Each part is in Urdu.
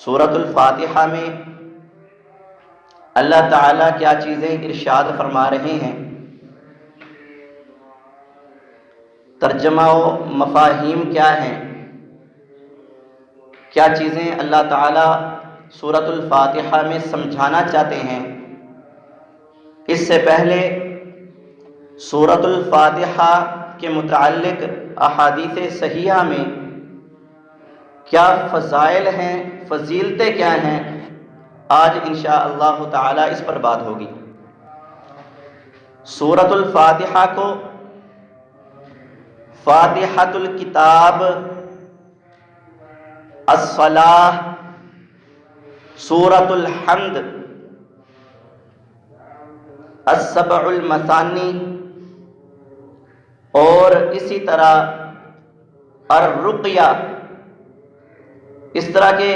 سورۃ الفاتحہ میں اللہ تعالیٰ کیا چیزیں ارشاد فرما رہے ہیں، ترجمہ و مفاہیم کیا ہیں، کیا چیزیں اللہ تعالیٰ سورۃ الفاتحہ میں سمجھانا چاہتے ہیں۔ اس سے پہلے سورۃ الفاتحہ کے متعلق احادیث صحیحہ میں کیا فضائل ہیں، فضیلتیں کیا ہیں، آج انشاءاللہ تعالی اس پر بات ہوگی۔ سورۃ الفاتحہ کو فاتحۃ الکتاب، الصلاۃ، سورۃ الحمد، السبع المثانی اور اسی طرح الرقیہ، اس طرح کے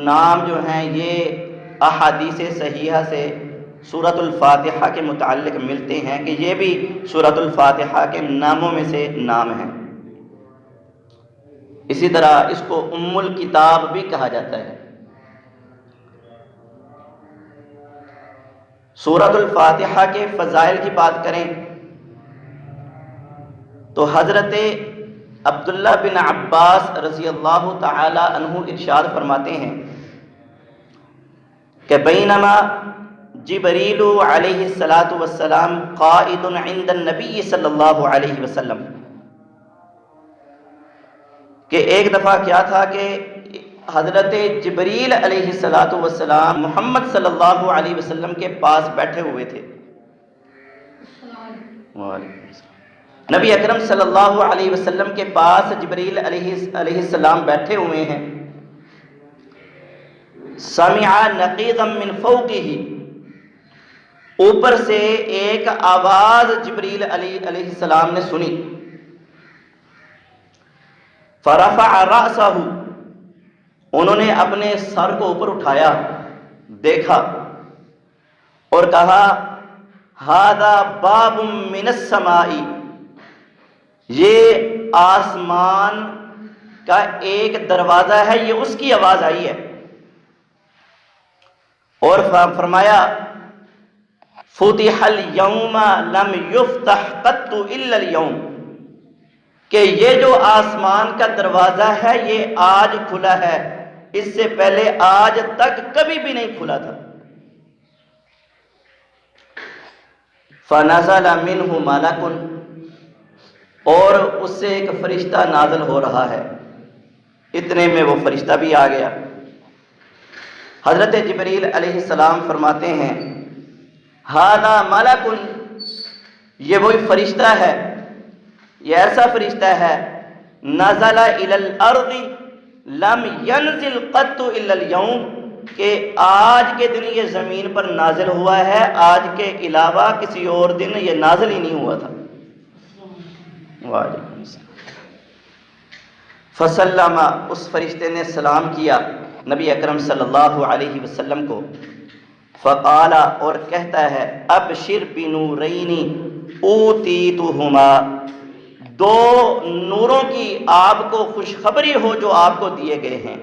نام جو ہیں یہ احادیث صحیحہ سے سورۃ الفاتحہ کے متعلق ملتے ہیں کہ یہ بھی سورۃ الفاتحہ کے ناموں میں سے نام ہیں۔ اسی طرح اس کو ام الکتاب بھی کہا جاتا ہے۔ سورۃ الفاتحہ کے فضائل کی بات کریں تو حضرت عبداللہ بن عباس رضی اللہ تعالی عنہ ارشاد فرماتے ہیں کہ بینما جبریل علیہ السلام قائد عند النبی صلی اللہ علیہ وسلم، کہ ایک دفعہ کیا تھا کہ حضرت جبریل علیہ السلام محمد صلی اللہ علیہ وسلم کے پاس بیٹھے ہوئے تھے۔ نبی اکرم صلی اللہ علیہ وسلم کے پاس جبریل علیہ السلام بیٹھے ہوئے ہیں۔ سمع نقیضا من فوقہ، اوپر سے ایک آواز جبریل علیہ السلام نے سنی۔ فرفع رأسہ، انہوں نے اپنے سر کو اوپر اٹھایا، دیکھا اور کہا ھذا باب من السماء، یہ آسمان کا ایک دروازہ ہے، یہ اس کی آواز آئی ہے۔ اور فرمایا فتح اليوم لم یفتح قط الا اليوم، کہ یہ جو آسمان کا دروازہ ہے یہ آج کھلا ہے، اس سے پہلے آج تک کبھی بھی نہیں کھلا تھا۔ فنزل منہ ملک، اور اس سے ایک فرشتہ نازل ہو رہا ہے، اتنے میں وہ فرشتہ بھی آ گیا۔ حضرت جبریل علیہ السلام فرماتے ہیں ھذا ملک، یہ وہی فرشتہ ہے، یہ ایسا فرشتہ ہے نزل الی الارض لم ینزل قط الا اليوم، کہ آج کے دن یہ زمین پر نازل ہوا ہے، آج کے علاوہ کسی اور دن یہ نازل ہی نہیں ہوا تھا۔ فسلم، اس فرشتے نے سلام کیا نبی اکرم صلی اللہ علیہ وسلم کو۔ فقال، اور کہتا ہے ابشر بنورین اوتیتہما، دو نوروں کی آپ کو خوشخبری ہو جو آپ کو دیے گئے ہیں،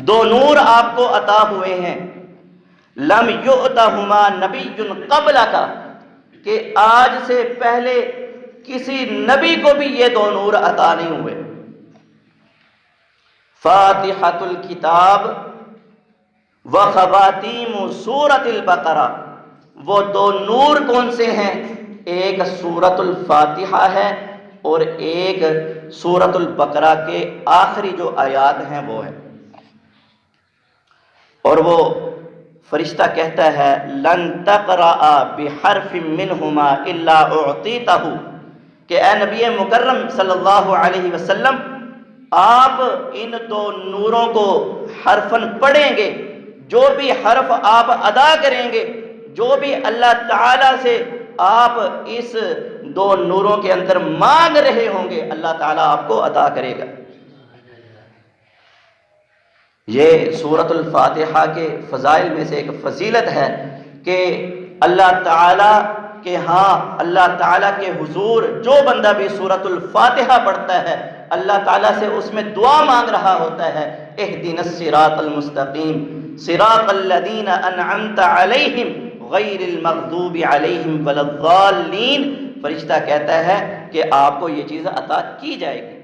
دو نور آپ کو عطا ہوئے ہیں، لم یؤتہما نبی قبلک، کہ آج سے پہلے کسی نبی کو بھی یہ دو نور عطا نہیں ہوئے۔ فاتحۃ الکتاب و خواتیم سورۃ البقرہ، وہ دو نور کون سے ہیں؟ ایک سورۃ الفاتحہ ہے اور ایک سورۃ البقرہ کے آخری جو آیات ہیں وہ ہیں۔ اور وہ فرشتہ کہتا ہے لن تقرأ بحرف منہما الا اعطیتہ، کہ اے نبی مکرم صلی اللہ علیہ وسلم، آپ ان دو نوروں کو حرفاً پڑھیں گے، جو بھی حرف آپ ادا کریں گے، جو بھی اللہ تعالیٰ سے آپ اس دو نوروں کے اندر مانگ رہے ہوں گے، اللہ تعالیٰ آپ کو عطا کرے گا۔ یہ سورۃ الفاتحہ کے فضائل میں سے ایک فضیلت ہے کہ اللہ تعالیٰ کہ ہاں اللہ تعالیٰ کے حضور جو بندہ بھی سورۃ الفاتحہ پڑھتا ہے، اللہ تعالیٰ سے اس میں دعا مانگ رہا ہوتا ہے، اہدنا الصراط المستقیم صراط الذین انعمت علیہم غیر المغضوب علیہم ولا الضالین۔ فرشتہ کہتا ہے کہ آپ کو یہ چیز عطا کی جائے گی۔